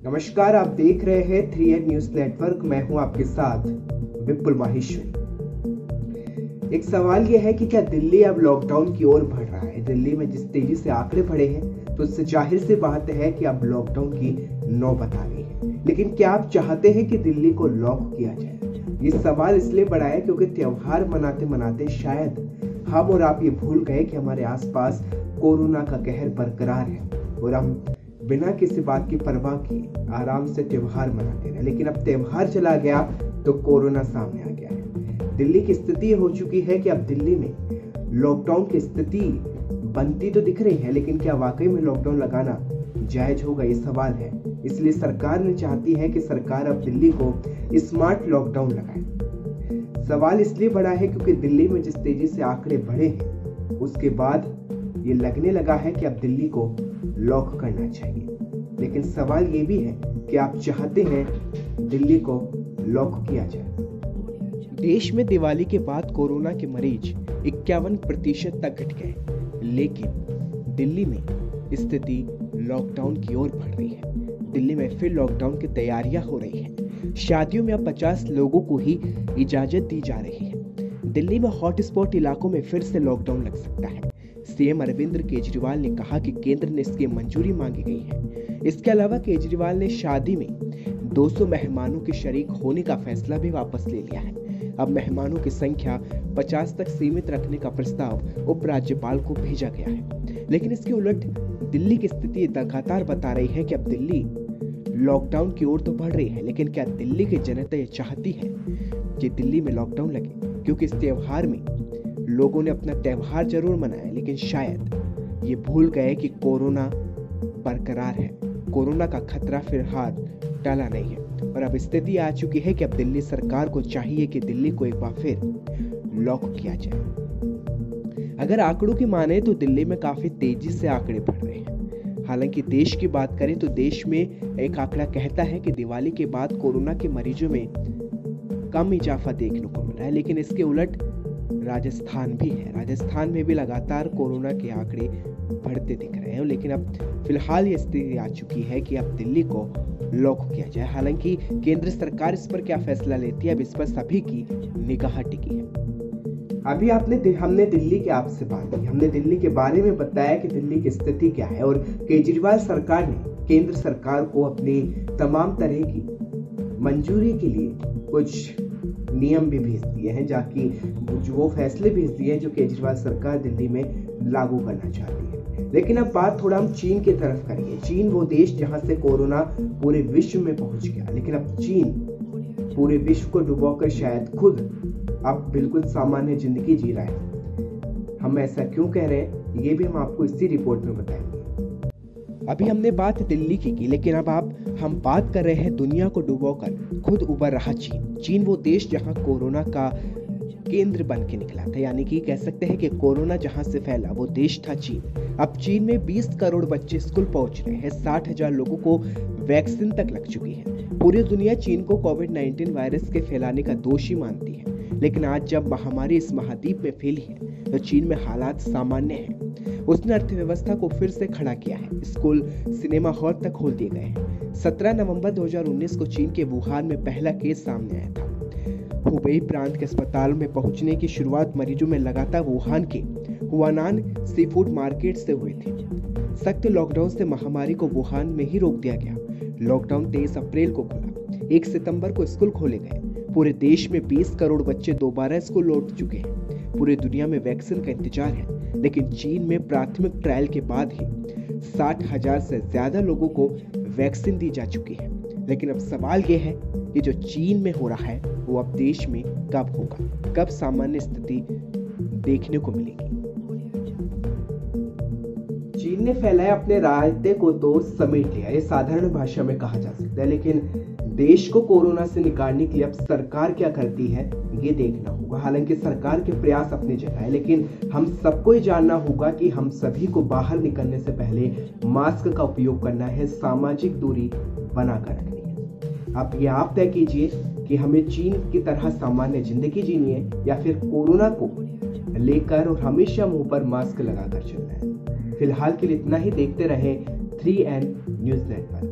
नमस्कार, आप देख रहे हैं 3N न्यूज नेटवर्क। मैं हूं आपके साथ विपुल माहेश्वरी। एक सवाल यह है कि क्या दिल्ली अब लॉकडाउन की ओर बढ़ रहा है। दिल्ली में जिस तेजी से आंकड़े बढ़े हैं तो इससे जाहिर सी बात है कि अब लॉकडाउन की नौबत आ गई है। लेकिन क्या आप चाहते हैं कि दिल्ली को लॉक किया जाए? ये सवाल इसलिए बढ़ा है क्योंकि त्योहार मनाते मनाते शायद हम और आप ये भूल गए कि हमारे आसपास कोरोना का कहर बरकरार है और हम बिना किसी बात की परवाह किए आराम से त्योहार मनाते रहे। लेकिन अब त्योहार चला गया तो कोरोना सामने आ गया है। दिल्ली की स्थिति हो चुकी है कि अब दिल्ली में लॉकडाउन की स्थिति बनती तो दिख रही है, लेकिन क्या वाकई में लॉकडाउन लगाना जायज होगा, ये सवाल है। इसलिए सरकार ने चाहती है कि सरकार अब दिल्ली को स्मार्ट लॉकडाउन लगाए। सवाल इसलिए बड़ा है क्योंकि दिल्ली में जिस तेजी से आंकड़े बढ़े हैं उसके बाद ये लगने लगा है कि अब दिल्ली को लॉक करना चाहिए। लेकिन सवाल ये भी है कि आप चाहते हैं दिल्ली को लॉक किया जाए। देश में दिवाली के बाद कोरोना के मरीज 51% तक घट गए, लेकिन दिल्ली में स्थिति लॉकडाउन की ओर बढ़ रही है। दिल्ली में फिर लॉकडाउन की तैयारियां हो रही हैं। शादियों में अब 50 लोगों को ही इजाजत दी जा रही है। दिल्ली में हॉटस्पॉट इलाकों में फिर से लॉकडाउन लग सकता है। सीएम अरविंद केजरीवाल ने कहा कि केंद्र ने इसकी मंजूरी मांगी गई है। इसके अलावा केजरीवाल ने शादी में 200 मेहमानों के शरीक होने का फैसला भी वापस ले लिया है। अब मेहमानों की संख्या 50 तक सीमित रखने का प्रस्ताव उपराज्यपाल को भेजा गया है। लेकिन इसके उलट दिल्ली की स्थिति लगातार बता रही है कि अब दिल्ली लॉकडाउन की ओर तो बढ़ रही है, लेकिन क्या दिल्ली की जनता ये चाहती है कि दिल्ली में लॉकडाउन लगे? क्योंकि इस त्योहार में लोगों ने अपना त्योहार जरूर मनाया, लेकिन शायद ये भूल गए कि कोरोना बरकरार है। कोरोना का खतरा फिलहाल टला नहीं है और अब स्थिति आ चुकी है कि अब दिल्ली सरकार को चाहिए कि दिल्ली को एक बार फिर लॉक किया जाए। अगर आंकड़ों की माने तो दिल्ली में काफी तेजी से आंकड़े बढ़ रहे हैं। हालांकि देश की बात करें तो देश में एक आंकड़ा कहता है कि दिवाली के बाद कोरोना के मरीजों में कम इजाफा देखने को मिला है, लेकिन इसके उलट राजस्थान भी है। राजस्थान में भी लगातार कोरोना के आंकड़े बढ़ते दिख रहे हैं, लेकिन अब फिलहाल ये स्थिति आ चुकी है कि अब दिल्ली को लॉक किया जाए। हालांकि केंद्र सरकार इस पर क्या फैसला लेती है, अब इस पर सभी की निगाह टिकी है। अभी हमने दिल्ली की आपसे बात की, हमने दिल्ली के बारे में बताया कि दिल्ली की स्थिति क्या है और केजरीवाल सरकार ने केंद्र सरकार को अपनी तमाम तरह की मंजूरी के लिए कुछ नियम भी भेज दिए हैं, जाकि जो वो फैसले भेज दिए हैं जो केजरीवाल सरकार दिल्ली में लागू करना चाहती है। लेकिन अब बात थोड़ा हम चीन की तरफ करेंगे। चीन वो देश जहां से कोरोना पूरे विश्व में पहुंच गया, लेकिन अब चीन पूरे विश्व को डुबोकर शायद खुद अब बिल्कुल सामान्य जिंदगी जी रहा है। हम ऐसा क्यों कह रहे हैं ये भी हम आपको इसी रिपोर्ट में बताएंगे। अभी हमने बात दिल्ली की, लेकिन अब हम बात कर रहे हैं दुनिया को डुबोकर खुद उबर रहा चीन। चीन वो देश जहां कोरोना का केंद्र बन के निकला था, यानी कि कह सकते हैं कि कोरोना जहां से फैला वो देश था चीन। अब चीन में 20 करोड़ बच्चे स्कूल पहुंच रहे हैं, 60,000 लोगों को वैक्सीन तक लग चुकी है। पूरी दुनिया चीन को कोविड-19 वायरस के फैलाने का दोषी मानती है, लेकिन आज जब महामारी इस महाद्वीप में फैली है तो चीन में हालात सामान्य हैं। उसने अर्थव्यवस्था को फिर से खड़ा किया है। स्कूल, सिनेमा हॉल तक खोल दिए गए हैं। 17 नवंबर 2019 को चीन के वुहान में पहला केस सामने आया था। हुबेई प्रांत के अस्पताल में पहुंचने की शुरुआत मरीजों में लगातार वुहान के हुआनान सी फूड मार्केट से हुई थी। सख्त लॉकडाउन से महामारी को वुहान में ही रोक दिया गया। लॉकडाउन 23 अप्रैल को खुला, 1 सितंबर को स्कूल खोले गए। पूरे देश में 20 करोड़ बच्चे दोबारा स्कूल लौट चुके हैं। पूरी दुनिया में वैक्सीन का इंतजार है, लेकिन चीन में प्राथमिक ट्रायल के बाद ही 60,000 से ज्यादा लोगों को वैक्सीन दी जा चुकी है। लेकिन अब सवाल यह है कि जो चीन में हो रहा है वो अब देश में कब होगा, कब सामान्य स्थिति देखने को मिलेगी। चीन ने फैलाया अपने रायते को तो समेट लिया, ये साधारण भाषा में कहा जा सकता है। लेकिन देश को कोरोना से निकालने के लिए अब सरकार क्या करती है ये देखना होगा। हालांकि सरकार के प्रयास अपनी जगह है, लेकिन हम सबको ये जानना होगा कि हम सभी को बाहर निकलने से पहले मास्क का उपयोग करना है, सामाजिक दूरी बनाकर रखनी है। अब ये आप तय कीजिए कि हमें चीन की तरह सामान्य जिंदगी जीनी है या फिर कोरोना को लेकर और हमेशा मुंह पर मास्क लगाकर चलना है। फिलहाल के लिए इतना ही। देखते रहे 3N न्यूज नेटवर्क।